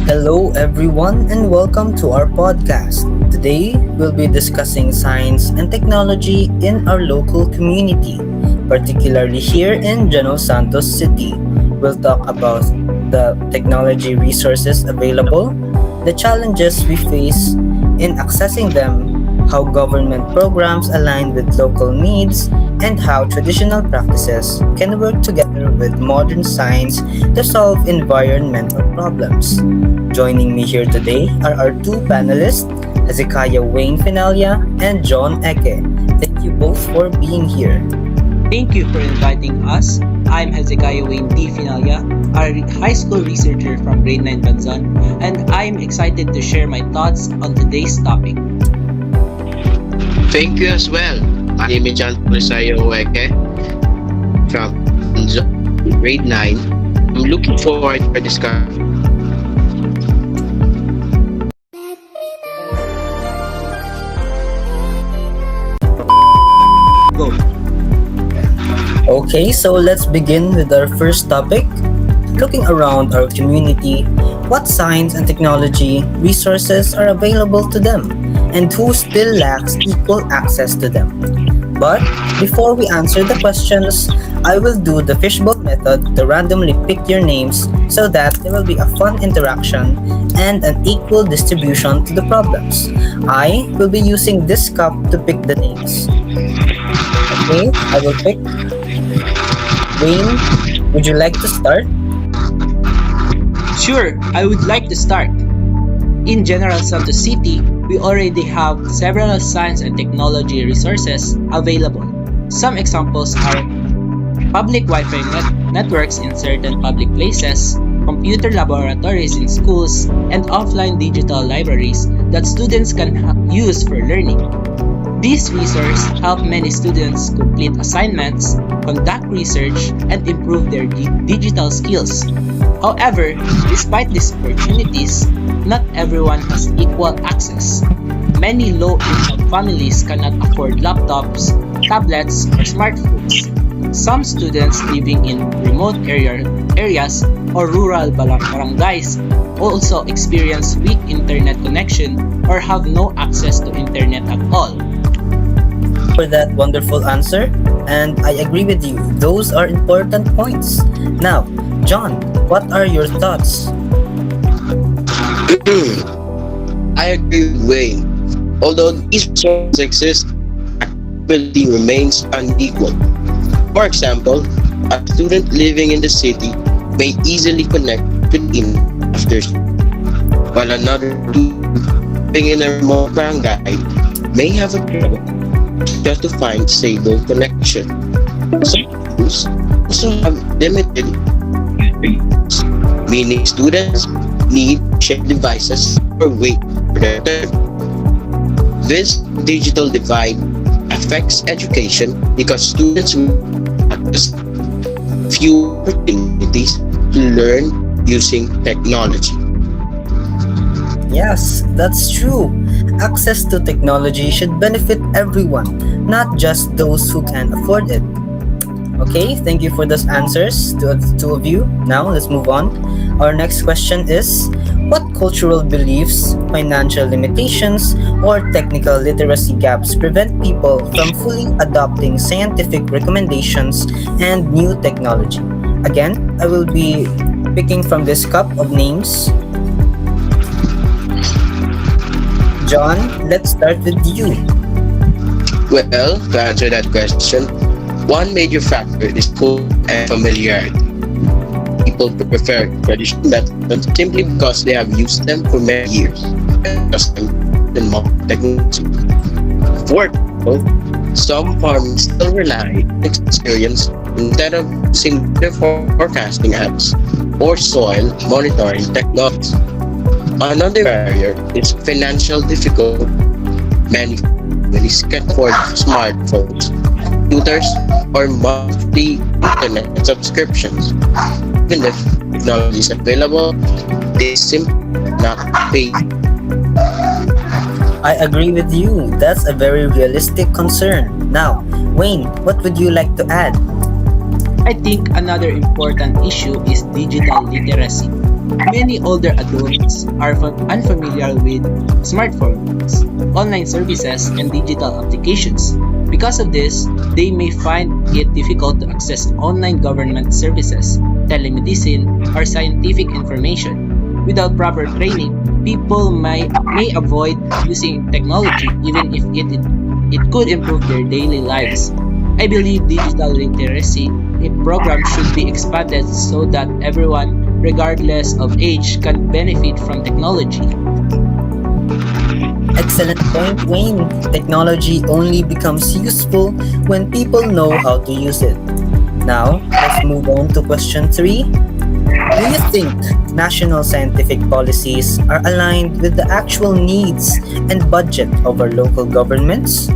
Hello, everyone, and welcome to our podcast. Today, we'll be discussing science and technology in our local community, particularly here in General Santos City. We'll talk about the technology resources available, the challenges we face in accessing them, how government programs align with local needs, and how traditional practices can work together with modern science to solve environmental problems. Joining me here today are our two panelists, Hezekiah Wayne Finalia and John Eke. Thank you both for being here. Thank you for inviting us. I'm Hezekiah Wayne D. Finalia, a high school researcher from grade 9 Banzan, and I'm excited to share my thoughts on today's topic. Thank you as well. My name is John Eke from grade 9. I'm looking forward to our discussion. Go. Okay, so let's begin with our first topic. Looking around our community, what science and technology resources are available to them, and who still lacks equal access to them? But before we answer the questions, I will do the fishbowl method to randomly pick your names so that there will be a fun interaction and an equal distribution to the problems. I will be using this cup to pick the names. Okay, I will pick. Wayne, would you like to start? Sure, I would like to start. In General Santos City, we already have several science and technology resources available. Some examples are public Wi-Fi networks in certain public places, computer laboratories in schools, and offline digital libraries that students can use for learning. These resources help many students complete assignments, conduct research, and improve their digital skills. However, despite these opportunities, not everyone has equal access. Many low-income families cannot afford laptops, tablets, or smartphones. Some students living in remote areas or rural barangays also experience weak internet connection or have no access to internet at all. For that wonderful answer, and I agree with you. Those are important points. Now, John, what are your thoughts? I agree with Wayne. Although these resources exist, accessibility remains unequal. For example, a student living in the city may easily connect to the internet after school, while another student living in a remote barangay may have a trouble just to find stable connection. Some schools also have limited experience, meaning students need shared devices or wait for their turn. This digital divide affects education because students will access few opportunities to learn using technology. Yes, that's true. Access to technology should benefit everyone, not just those who can afford it. Okay, thank you for those answers to the two of you. Now, let's move on. Our next question is, what cultural beliefs, financial limitations, or technical literacy gaps prevent people from fully adopting scientific recommendations and new technology? Again, I will be picking from this cup of names. John, let's start with you. Well, to answer that question, one major factor is hope and familiarity. People prefer traditional methods simply because they have used them for many years and trust them in modern technology. For example, some farmers still rely on experience instead of using their forecasting apps or soil monitoring technologies. Another barrier is financial difficulty. Many families can afford smartphones, computers, or monthly internet subscriptions. Even if technology is available, they simply not pay. I agree with you. That's a very realistic concern. Now, Wayne, what would you like to add? I think another important issue is digital literacy. Many older adults are unfamiliar with smartphones, online services, and digital applications. Because of this, they may find it difficult to access online government services, telemedicine, or scientific information. Without proper training, people may avoid using technology even if it could improve their daily lives. I believe digital literacy programs should be expanded so that everyone, regardless of age, can benefit from technology. Excellent point, Wayne. Technology only becomes useful when people know how to use it. Now, let's move on to question 3. Do you think national scientific policies are aligned with the actual needs and budget of our local governments?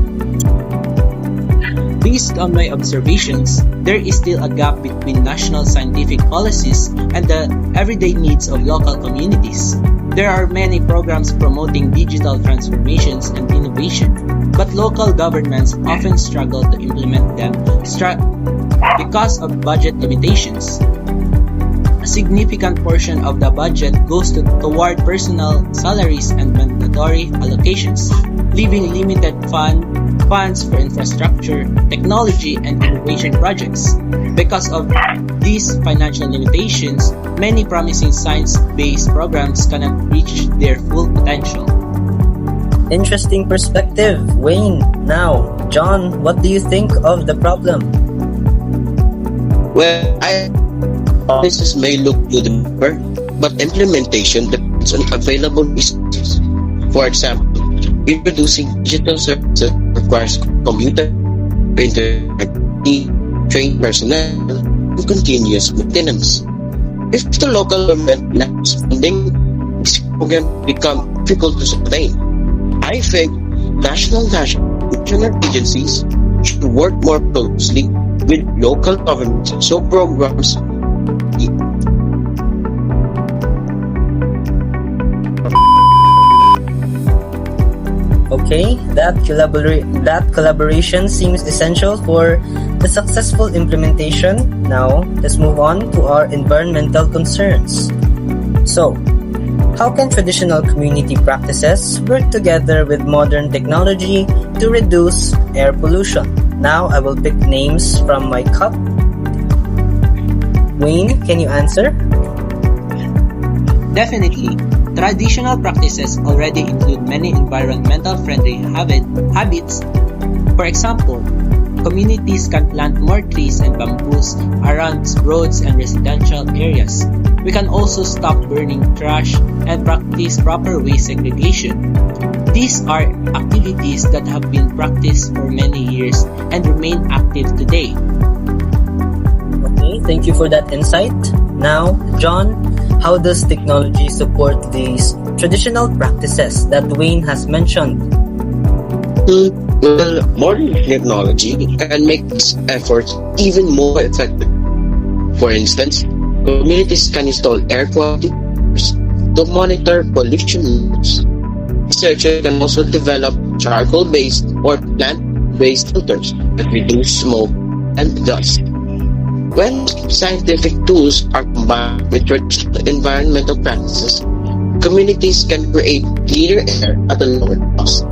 Based on my observations, there is still a gap between national scientific policies and the everyday needs of local communities. There are many programs promoting digital transformations and innovation, but local governments often struggle to implement them because of budget limitations. A significant portion of the budget goes toward personal salaries and mandatory allocations, leaving limited funds for infrastructure, technology, and innovation projects. Because of these financial limitations, many promising science-based programs cannot reach their full potential. Interesting perspective, Wayne. Now, John, what do you think of the problem? Well, policies may look good on paper, but implementation depends on available resources. For example, introducing digital services requires computer, printer, trained personnel, and continuous maintenance. If the local government lacks funding, these programs become difficult to sustain. I think national agencies should work more closely with local governments so programs Okay, that collaboration seems essential for the successful implementation. Now, let's move on to our environmental concerns. So, how can traditional community practices work together with modern technology to reduce air pollution? Now, I will pick names from my cup. Wayne, can you answer? Definitely. Traditional practices already include many environmental friendly habits. For example, communities can plant more trees and bamboos around roads and residential areas. We can also stop burning trash and practice proper waste segregation. These are activities that have been practiced for many years and remain active today. Okay, thank you for that insight. Now, John, how does technology support these traditional practices that Wayne has mentioned? Well, modern technology can make these efforts even more effective. For instance, communities can install air quality monitors to monitor pollution levels. Researchers can also develop charcoal-based or plant-based filters that reduce smoke and dust. When scientific tools are combined with traditional environmental practices, communities can create cleaner air at a lower cost.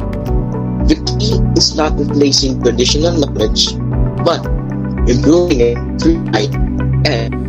The key is not replacing traditional knowledge, but improving it through light and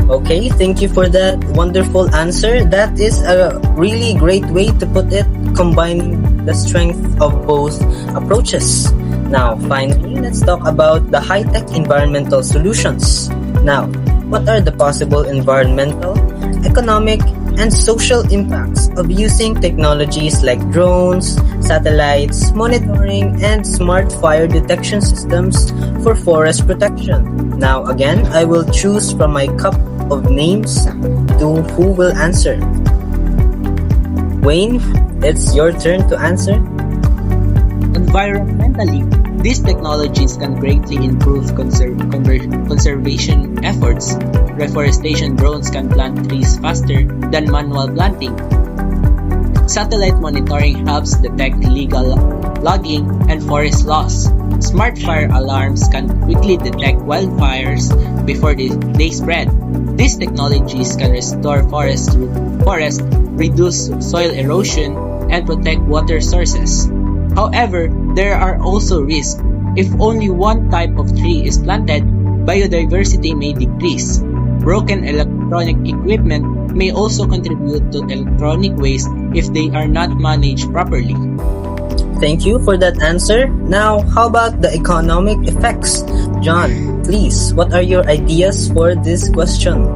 Okay, thank you for that wonderful answer. That is a really great way to put it, combining the strength of both approaches. Now, finally, let's talk about the high-tech environmental solutions. Now, what are the possible environmental, economic, and social impacts of using technologies like drones, satellites, monitoring, and smart fire detection systems for forest protection? Now, again, I will choose from my cup of names to who will answer. Wayne, it's your turn to answer. Environmentally, these technologies can greatly improve conservation efforts. Reforestation drones can plant trees faster than manual planting. Satellite monitoring helps detect illegal logging and forest loss. Smart fire alarms can quickly detect wildfires before they spread. These technologies can restore forests, reduce soil erosion, and protect water sources. However, there are also risks. If only one type of tree is planted, biodiversity may decrease. Broken electronic equipment may also contribute to electronic waste if they are not managed properly. Thank you for that answer. Now, how about the economic effects? John, please, what are your ideas for this question?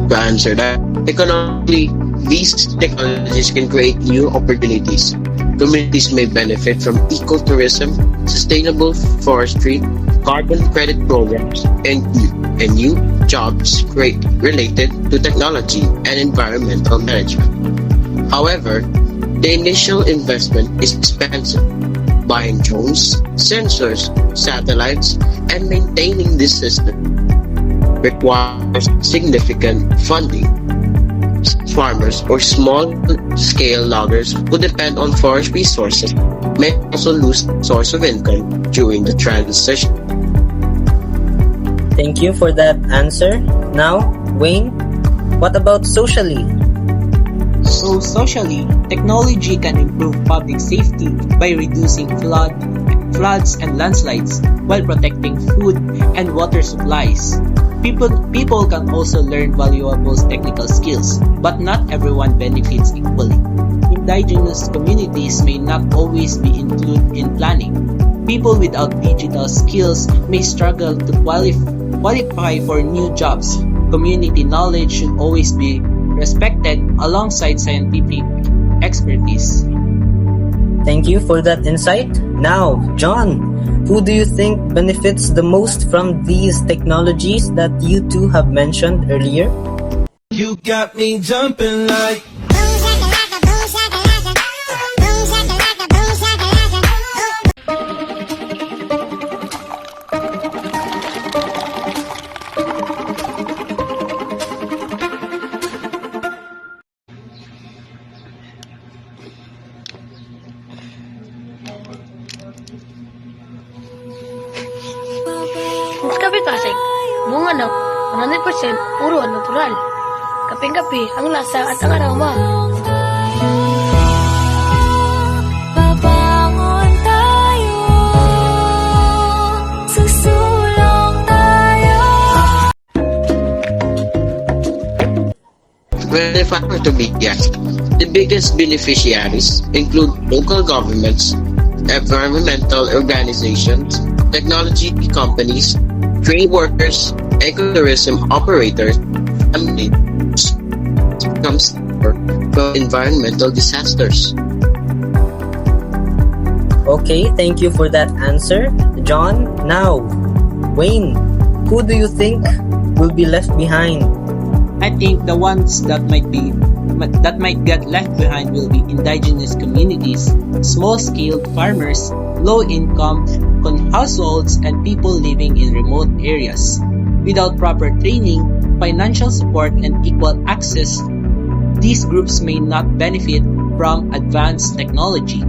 To answer that, economically, these technologies can create new opportunities. Communities may benefit from ecotourism, sustainable forestry, carbon credit programs, and new jobs related to technology and environmental management. However, the initial investment is expensive. Buying drones, sensors, satellites, and maintaining this system requires significant funding. Farmers or small-scale loggers who depend on forest resources may also lose source of income during the transition. Thank you for that answer. Now, Wayne, what about socially? So socially, technology can improve public safety by reducing floods and landslides while protecting food and water supplies. People can also learn valuable technical skills, but not everyone benefits equally. Indigenous communities may not always be included in planning. People without digital skills may struggle to qualify for new jobs. Community knowledge should always be respected alongside scientific expertise. Thank you for that insight. Now, John, who do you think benefits the most from these technologies that you two have mentioned earlier? You got me jumping like 𝒚𝒐𝒖𝒓, bunga ng 100% puro natural. Kaping-kape ang lasa at ang aroma. Babangon tayo, susulong tayo. Well, if I were to be asked, the biggest beneficiaries include local governments, environmental organizations, technology companies, trade workers, ecotourism operators, and comes from environmental disasters. Okay, thank you for that answer, John. Now, Wayne, who do you think will be left behind? I think the ones that might get left behind will be indigenous communities, small-scale farmers, low-income households, and people living in remote areas. Without proper training, financial support, and equal access, these groups may not benefit from advanced technology.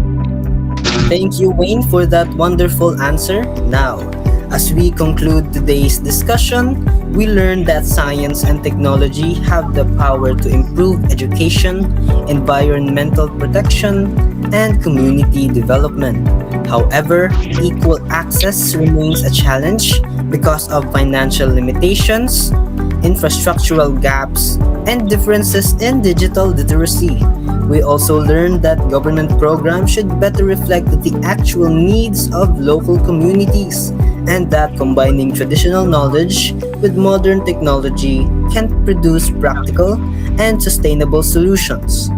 Thank you, Wayne, for that wonderful answer. Now, as we conclude today's discussion, we learned that science and technology have the power to improve education, environmental protection, and community development. However, equal access remains a challenge because of financial limitations, infrastructural gaps, and differences in digital literacy. We also learned that government programs should better reflect the actual needs of local communities, and that combining traditional knowledge with modern technology can produce practical and sustainable solutions.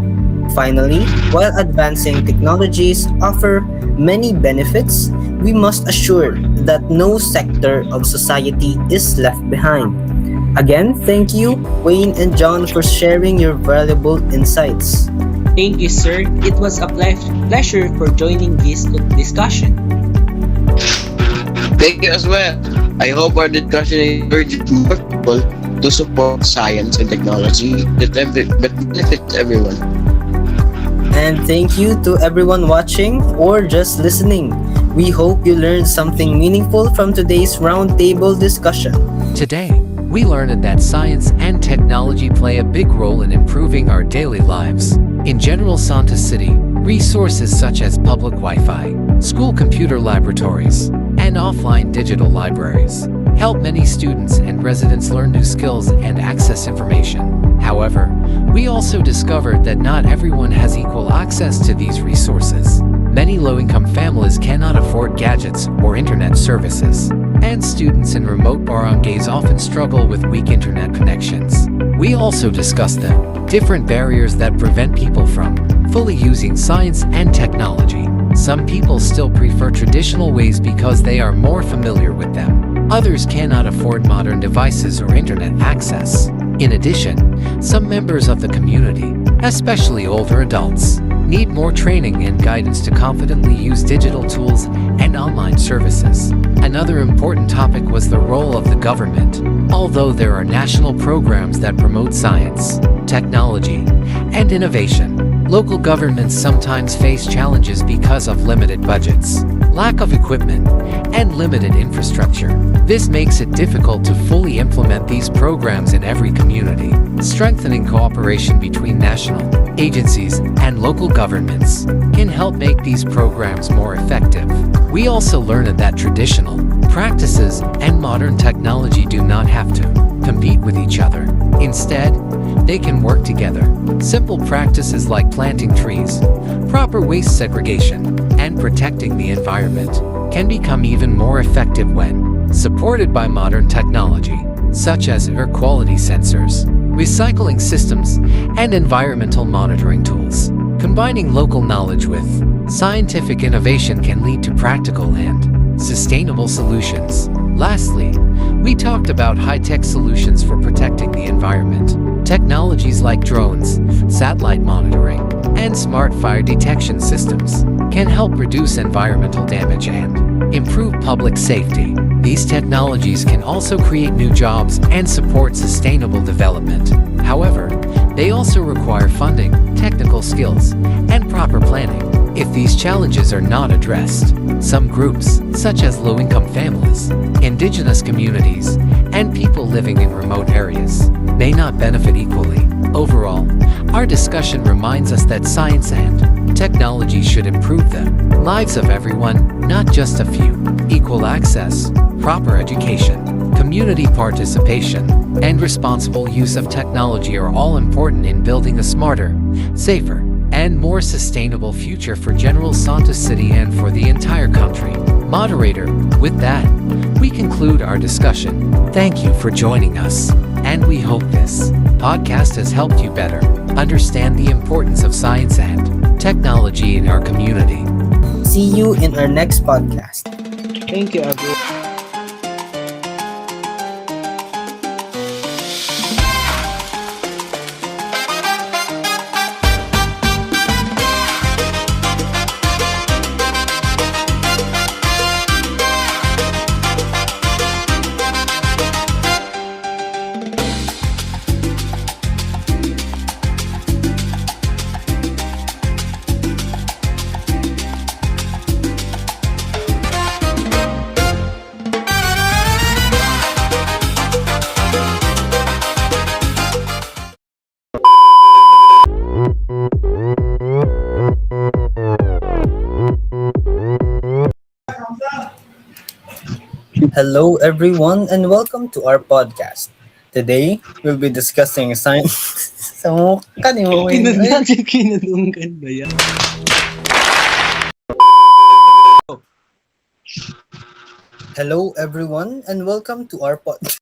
Finally, while advancing technologies offer many benefits, we must assure that no sector of society is left behind. Again, thank you, Wayne and John, for sharing your valuable insights. Thank you, sir. It was a pleasure for joining this discussion. Thank you as well. I hope our discussion encourages more people to support science and technology that benefits everyone. And thank you to everyone watching or just listening. We hope you learned something meaningful from today's roundtable discussion. Today, we learned that science and technology play a big role in improving our daily lives. In General Santos City, resources such as public Wi-Fi, school computer laboratories, and offline digital libraries help many students and residents learn new skills and access information. However, we also discovered that not everyone has equal access to these resources. Many low-income families cannot afford gadgets or internet services, and students in remote barangays often struggle with weak internet connections. We also discussed the different barriers that prevent people from fully using science and technology. Some people still prefer traditional ways because they are more familiar with them. Others cannot afford modern devices or internet access. In addition, some members of the community, especially older adults, need more training and guidance to confidently use digital tools and online services. Another important topic was the role of the government. Although there are national programs that promote science, technology, and innovation, local governments sometimes face challenges because of limited budgets, lack of equipment, and limited infrastructure. This makes it difficult to fully implement these programs in every community. Strengthening cooperation between national agencies and local governments can help make these programs more effective. We also learned that traditional practices and modern technology do not have to compete with each other. Instead, they can work together. Simple practices like planting trees, proper waste segregation, and protecting the environment can become even more effective when supported by modern technology, such as air quality sensors, recycling systems, and environmental monitoring tools. Combining local knowledge with scientific innovation can lead to practical and sustainable solutions. Lastly, we talked about high-tech solutions for protecting the environment. Technologies like drones, satellite monitoring, and smart fire detection systems can help reduce environmental damage and improve public safety. These technologies can also create new jobs and support sustainable development. However, they also require funding, technical skills, and proper planning. If these challenges are not addressed, some groups, such as low-income families, indigenous communities, and people living in remote areas, may not benefit equally. Overall, our discussion reminds us that science and technology should improve the lives of everyone, not just a few. Equal access, proper education, community participation, and responsible use of technology are all important in building a smarter, safer, and more sustainable future for General Santos City and for the entire country. Moderator, with that, we conclude our discussion. Thank you for joining us, and we hope this podcast has helped you better understand the importance of science and technology in our community. See you in our next podcast. Thank you, everyone. Hello, everyone, and welcome to our podcast. Today, we'll be discussing science. Sa mukha ni mo, Wayne. Kinalungkan ba yan? Hello, everyone, and welcome to our podcast.